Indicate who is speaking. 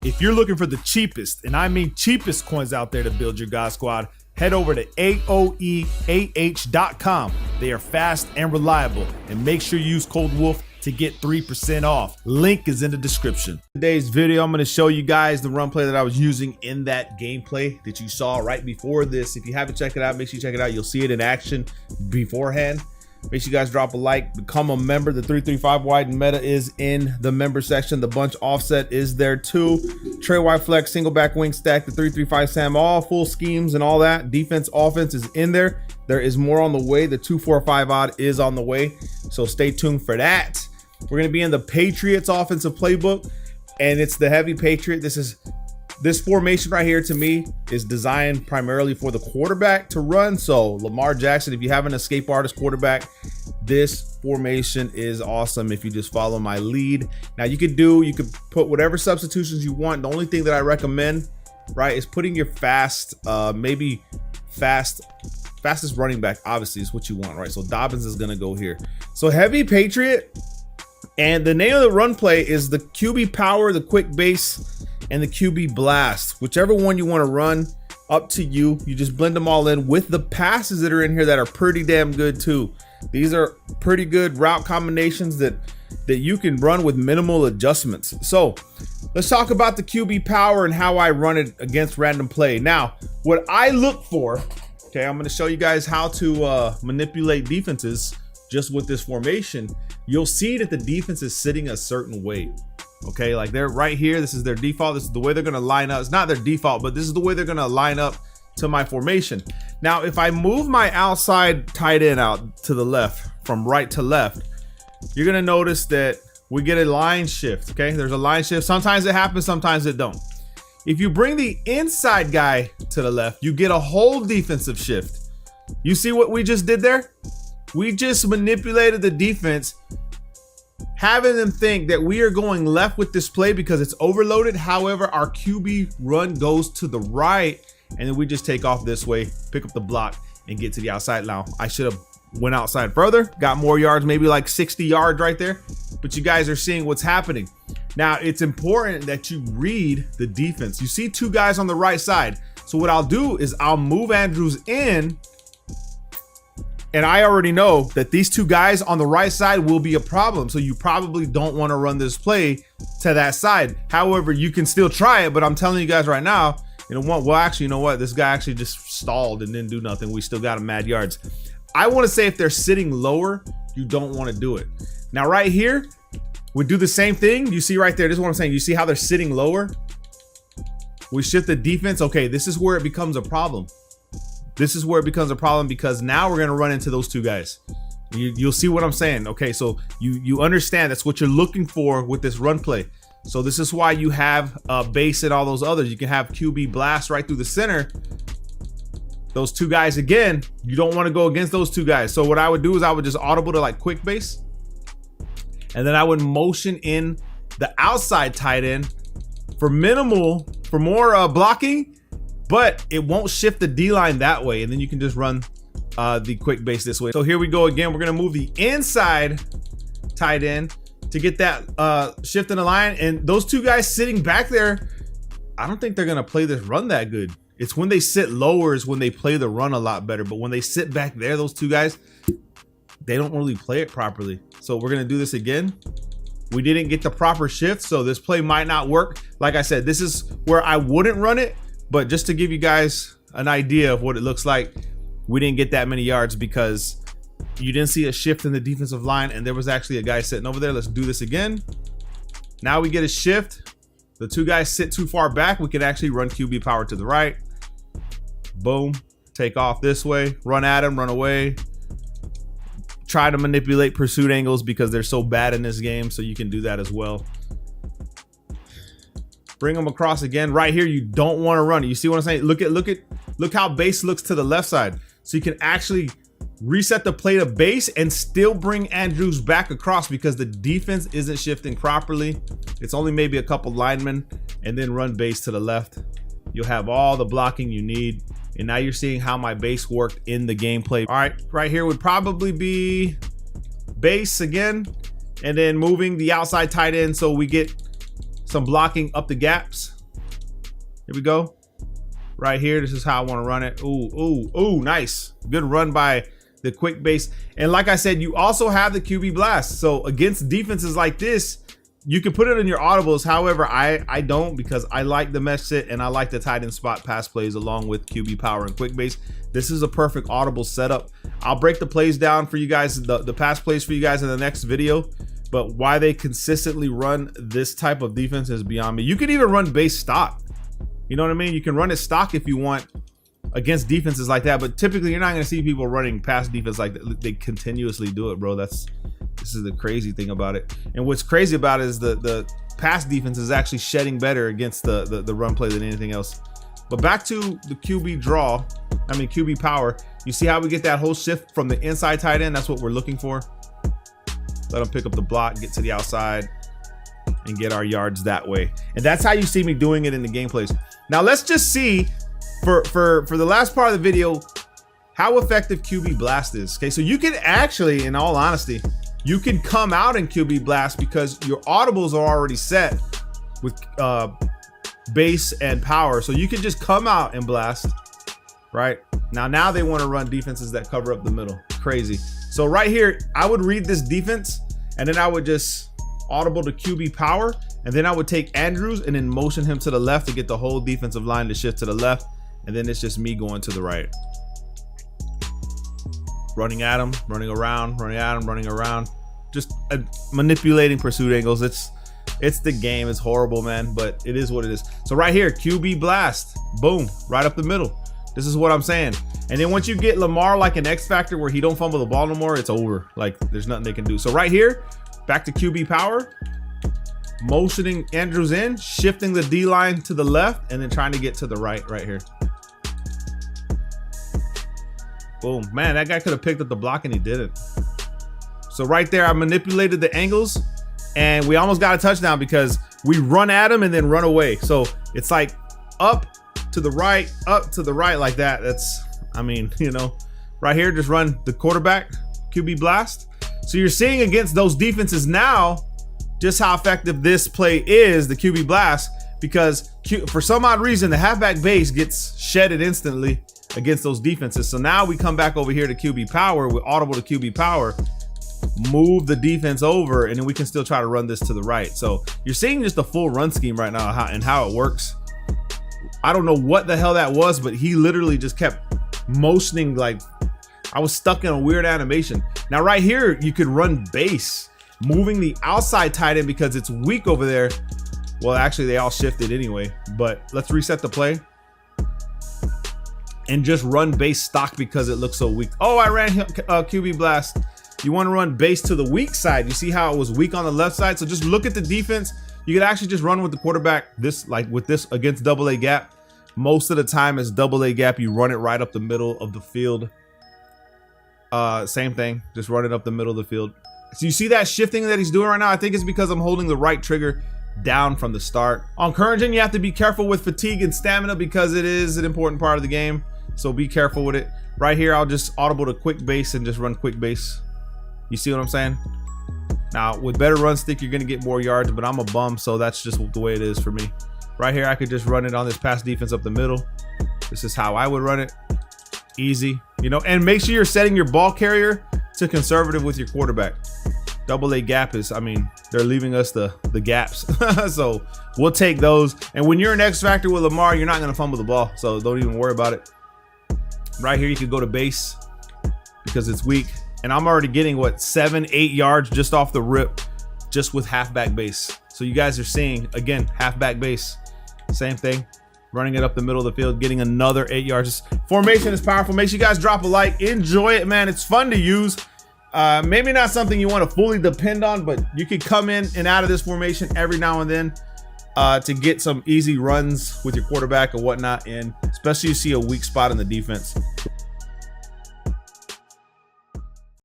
Speaker 1: If you're looking for the cheapest, and I mean cheapest coins out there to build your God Squad, head over to aoeah.com. They are fast and reliable, and make sure you use code WOLF to get 3% off. Link is in the description. Today's video, I'm going to show you guys the run play that I was using in that gameplay that you saw right before this. If you haven't checked it out, make sure you check it out. You'll see it in action beforehand. Make sure you guys drop a like, become a member. The 335 wide meta is in the member section. The bunch offset is there too. Trey wide flex, single back wing stack, the 335 Sam, all full schemes and all that. Defense, offense is in there. There is more on the way. The 245 odd is on the way, so stay tuned for that. We're going to be in the Patriots offensive playbook, and it's the heavy Patriot. This formation right here to me is designed primarily for the quarterback to run. So Lamar Jackson, if you have an escape artist quarterback, this formation is awesome if you just follow my lead. Now you could put whatever substitutions you want. The only thing that I recommend, right, is putting your fastest running back, obviously, is what you want, right? So Dobbins is going to go here. So heavy Patriot, and the name of the run play is the QB power, the quick base, and the QB blast. Whichever one you want to run, up to you. You just blend them all in with the passes that are in here that are pretty damn good too. These are pretty good route combinations that you can run with minimal adjustments. So let's talk about the QB power and how I run it against random play. Now, what I look for, okay, I'm going to show you guys how to manipulate defenses just with this formation. You'll see that the defense is sitting a certain way. Okay, like they're right here. This is their default. This is the way they're going to line up. It's not their default, but this is the way they're going to line up to my formation. Now, if I move my outside tight end out to the left, from right to left, you're going to notice that we get a line shift. Okay, there's a line shift. Sometimes it happens, sometimes it don't. If you bring the inside guy to the left, you get a whole defensive shift. You see what we just did there? We just manipulated the defense, having them think that we are going left with this play because it's overloaded. However, our QB run goes to the right, and then we just take off this way, pick up the block, and get to the outside. Now, I should have went outside further, got more yards, maybe like 60 yards right there, but you guys are seeing what's happening. Now, it's important that you read the defense. You see two guys on the right side. So what I'll do is I'll move Andrews in, and I already know that these two guys on the right side will be a problem. So you probably don't want to run this play to that side. However, you can still try it, but I'm telling you guys right now, you know what? Well, actually, you know what? This guy actually just stalled and didn't do nothing. We still got him mad yards. I want to say if they're sitting lower, you don't want to do it. Now, right here, we do the same thing. You see right there, this is what I'm saying. You see how they're sitting lower? We shift the defense. Okay, this is where it becomes a problem. This is where it becomes a problem because now we're going to run into those two guys. You'll see what I'm saying. Okay, so you understand that's what you're looking for with this run play. So this is why you have base and all those others. You can have QB blast right through the center. Those two guys, again, you don't want to go against those two guys. So what I would do is I would just audible to like quick base. And then I would motion in the outside tight end for more blocking. But it won't shift the D-line that way. And then you can just run the quick base this way. So here we go again. We're going to move the inside tight end to get that shift in the line. And those two guys sitting back there, I don't think they're going to play this run that good. It's when they sit lower is when they play the run a lot better. But when they sit back there, those two guys, they don't really play it properly. So we're going to do this again. We didn't get the proper shift, so this play might not work. Like I said, this is where I wouldn't run it. But just to give you guys an idea of what it looks like, we didn't get that many yards because you didn't see a shift in the defensive line, and there was actually a guy sitting over there. Let's do this again. Now we get a shift. The two guys sit too far back. We can actually run QB power to the right. Boom. Take off this way. Run at him. Run away. Try to manipulate pursuit angles because they're so bad in this game, so you can do that as well. Bring them across again. Right here, you don't want to run it. You see what I'm saying? Look how base looks to the left side. So you can actually reset the play to base and still bring Andrews back across because the defense isn't shifting properly. It's only maybe a couple linemen, and then run base to the left. You'll have all the blocking you need. And now you're seeing how my base worked in the gameplay. All right, right here would probably be base again, and then moving the outside tight end so we get some blocking up the gaps. Here we go. Right here, this is how I want to run it. Ooh, ooh, ooh, nice. Good run by the quick base. And like I said, you also have the QB blast. So against defenses like this, you can put it in your audibles. However, I don't, because I like the mesh sit and I like the tight end spot pass plays along with QB power and quick base. This is a perfect audible setup. I'll break the plays down for you guys, the pass plays for you guys in the next video. But why they consistently run this type of defense is beyond me. You can even run base stock. You know what I mean? You can run it stock if you want against defenses like that. But typically, you're not going to see people running pass defense like that. They continuously do it, bro. This is the crazy thing about it. And what's crazy about it is the pass defense is actually shedding better against the run play than anything else. But back to the QB power. You see how we get that whole shift from the inside tight end? That's what we're looking for. Let them pick up the block, get to the outside, and get our yards that way. And that's how you see me doing it in the gameplays. Now let's just see for the last part of the video how effective QB blast is. Okay, so you can actually, in all honesty, you can come out in QB blast because your audibles are already set with base and power. So you can just come out and blast, right? Now they want to run defenses that cover up the middle. Crazy. So right here, I would read this defense and then I would just audible to QB power. And then I would take Andrews and then motion him to the left to get the whole defensive line to shift to the left. And then it's just me going to the right. Running at him, running around, running at him, running around. Just manipulating pursuit angles. It's the game. It's horrible, man, but it is what it is. So right here, QB blast, boom, right up the middle. This is what I'm saying. And then once you get Lamar like an X factor where he don't fumble the ball no more, it's over. Like there's nothing they can do. So right here, back to QB power, motioning Andrews in, shifting the D line to the left, and then trying to get to the right here. Boom, man, that guy could have picked up the block and he didn't. So right there, I manipulated the angles and we almost got a touchdown because we run at him and then run away. So it's like up to the right like that. That's, I mean, you know, right here, just run the quarterback QB blast. So you're seeing against those defenses now just how effective this play is, the QB blast, because for some odd reason, the halfback base gets shedded instantly against those defenses. So now we come back over here to QB power with audible to QB power, move the defense over, and then we can still try to run this to the right. So you're seeing just the full run scheme right now and how it works. I don't know what the hell that was, but he literally just kept motioning like I was stuck in a weird animation. Now right here, you could run base, moving the outside tight end because it's weak over there. Well, actually they all shifted anyway, but let's reset the play and just run base stock because it looks so weak. Oh, I ran QB blast. You want to run base to the weak side. You see how it was weak on the left side? So just look at the defense. You could actually just run with the quarterback with this against double A gap. Most of the time it's double A gap. You run it right up the middle of the field. Same thing, just run it up the middle of the field. So you see that shifting that he's doing right now? I think it's because I'm holding the right trigger down from the start. On current gen, you have to be careful with fatigue and stamina because it is an important part of the game. So be careful with it. Right here, I'll just audible to quick base and just run quick base. You see what I'm saying? Now, with better run stick, you're going to get more yards, but I'm a bum, so that's just the way it is for me. Right here, I could just run it on this pass defense up the middle. This is how I would run it. Easy, you know, and make sure you're setting your ball carrier to conservative with your quarterback. Double A gap is, I mean, they're leaving us the gaps. So we'll take those. And when you're an X factor with Lamar, you're not going to fumble the ball. So don't even worry about it. Right here, you could go to base because it's weak. And I'm already getting, what, 7-8 yards just off the rip, just with halfback base. So you guys are seeing, again, halfback base. Same thing. Running it up the middle of the field, getting another 8 yards. Formation is powerful. Make sure you guys drop a like. Enjoy it, man. It's fun to use. Maybe not something you want to fully depend on, but you can come in and out of this formation every now and then to get some easy runs with your quarterback or whatnot, and especially you see a weak spot in the defense.